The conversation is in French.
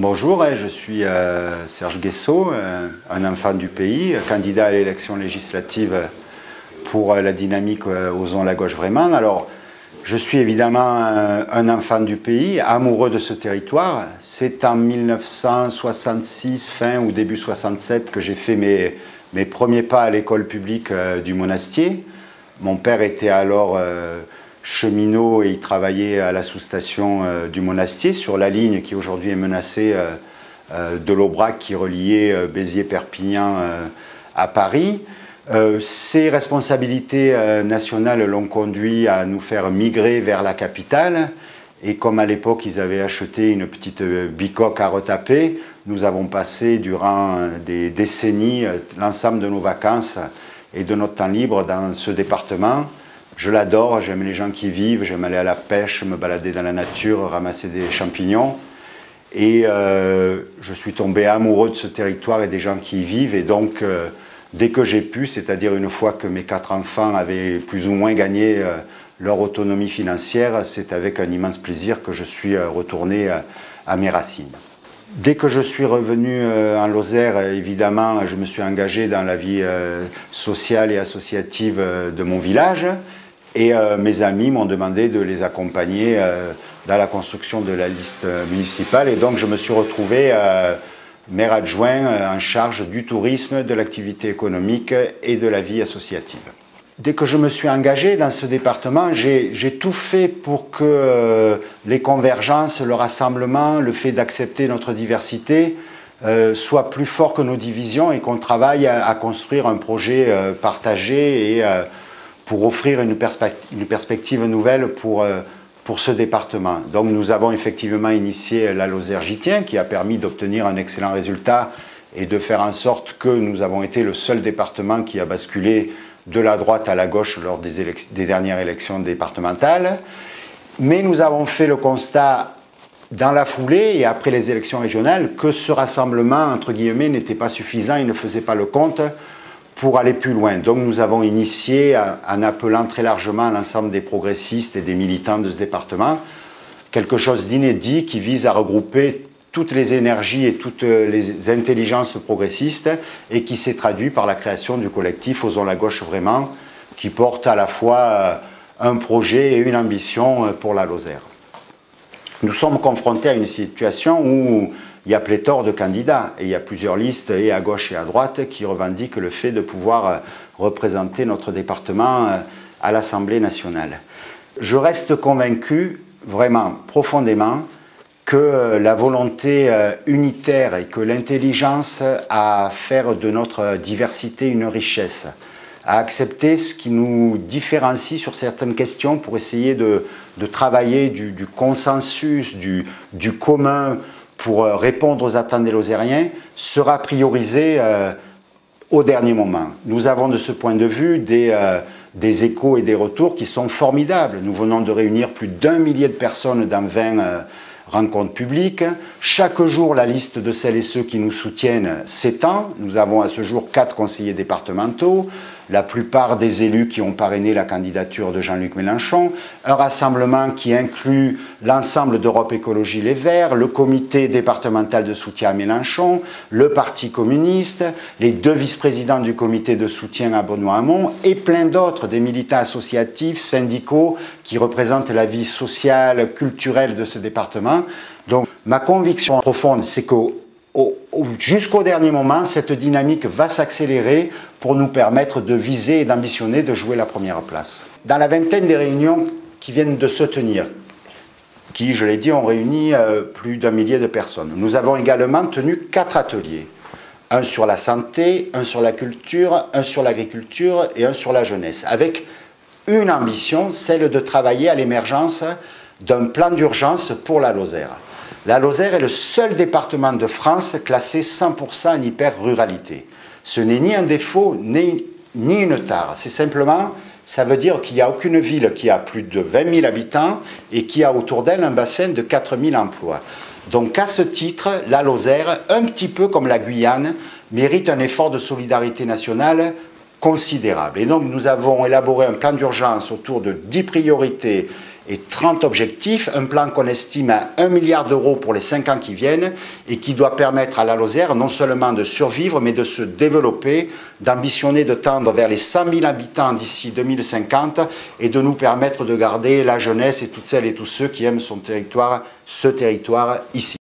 Bonjour, je suis Serge Guessot, un enfant du pays, candidat à l'élection législative pour la dynamique Osons la gauche vraiment. Alors, je suis évidemment un enfant du pays, amoureux de ce territoire. C'est en 1966, fin ou début 67, que j'ai fait mes premiers pas à l'école publique du Monastier. Mon père était alors cheminot et il travaillait à la sous-station du Monastier sur la ligne qui aujourd'hui est menacée de l'Aubrac qui reliait Béziers-Perpignan à Paris. Ces responsabilités nationales l'ont conduit à nous faire migrer vers la capitale et comme à l'époque ils avaient acheté une petite bicoque à retaper, nous avons passé durant des décennies l'ensemble de nos vacances et de notre temps libre dans ce département. Je l'adore, j'aime les gens qui y vivent, j'aime aller à la pêche, me balader dans la nature, ramasser des champignons. Et je suis tombé amoureux de ce territoire et des gens qui y vivent. Et donc, dès que j'ai pu, c'est-à-dire une fois que mes 4 enfants avaient plus ou moins gagné leur autonomie financière, c'est avec un immense plaisir que je suis retourné à mes racines. Dès que je suis revenu en Lozère, évidemment, je me suis engagé dans la vie sociale et associative de mon village. Et mes amis m'ont demandé de les accompagner dans la construction de la liste municipale. Et donc je me suis retrouvé maire adjoint en charge du tourisme, de l'activité économique et de la vie associative. Dès que je me suis engagé dans ce département, j'ai tout fait pour que les convergences, le rassemblement, le fait d'accepter notre diversité soient plus forts que nos divisions et qu'on travaille à construire un projet partagé et pour offrir une perspective nouvelle pour ce département. Donc nous avons effectivement initié la Lozère j'y tiens qui a permis d'obtenir un excellent résultat et de faire en sorte que nous avons été le seul département qui a basculé de la droite à la gauche lors des dernières élections départementales. Mais nous avons fait le constat dans la foulée et après les élections régionales que ce rassemblement, entre guillemets, n'était pas suffisant, il ne faisait pas le compte pour aller plus loin. Donc nous avons initié, en appelant très largement l'ensemble des progressistes et des militants de ce département, quelque chose d'inédit qui vise à regrouper toutes les énergies et toutes les intelligences progressistes et qui s'est traduit par la création du collectif Osons la gauche vraiment, qui porte à la fois un projet et une ambition pour la Lozère. Nous sommes confrontés à une situation où il y a pléthore de candidats et il y a plusieurs listes et à gauche et à droite qui revendiquent le fait de pouvoir représenter notre département à l'Assemblée nationale. Je reste convaincu, vraiment, profondément, que la volonté unitaire et que l'intelligence à faire de notre diversité une richesse, à accepter ce qui nous différencie sur certaines questions pour essayer de travailler du consensus, du commun, pour répondre aux attentes des Lozériens, sera priorisé au dernier moment. Nous avons de ce point de vue des échos et des retours qui sont formidables. Nous venons de réunir plus d'1 millier de personnes dans 20 rencontres publiques. Chaque jour, la liste de celles et ceux qui nous soutiennent s'étend. Nous avons à ce jour 4 conseillers départementaux, la plupart des élus qui ont parrainé la candidature de Jean-Luc Mélenchon, un rassemblement qui inclut l'ensemble d'Europe Écologie Les Verts, le comité départemental de soutien à Mélenchon, le Parti communiste, les 2 vice-présidents du comité de soutien à Benoît Hamon et plein d'autres, des militants associatifs, syndicaux qui représentent la vie sociale, culturelle de ce département. Donc ma conviction profonde, c'est que jusqu'au dernier moment, cette dynamique va s'accélérer pour nous permettre de viser et d'ambitionner de jouer la première place. Dans la vingtaine des réunions qui viennent de se tenir, qui, je l'ai dit, ont réuni plus d'1 millier de personnes, nous avons également tenu 4 ateliers. Un sur la santé, un sur la culture, un sur l'agriculture et un sur la jeunesse, avec une ambition, celle de travailler à l'émergence d'un plan d'urgence pour la Lozère. La Lozère est le seul département de France classé 100% en hyper-ruralité. Ce n'est ni un défaut, ni une tare. C'est simplement, ça veut dire qu'il n'y a aucune ville qui a plus de 20 000 habitants et qui a autour d'elle un bassin de 4 000 emplois. Donc à ce titre, la Lozère, un petit peu comme la Guyane, mérite un effort de solidarité nationale considérable. Et donc nous avons élaboré un plan d'urgence autour de 10 priorités et 30 objectifs, un plan qu'on estime à 1 milliard d'euros pour les 5 ans qui viennent et qui doit permettre à la Lozère non seulement de survivre mais de se développer, d'ambitionner de tendre vers les 100 000 habitants d'ici 2050 et de nous permettre de garder la jeunesse et toutes celles et tous ceux qui aiment ce territoire ici.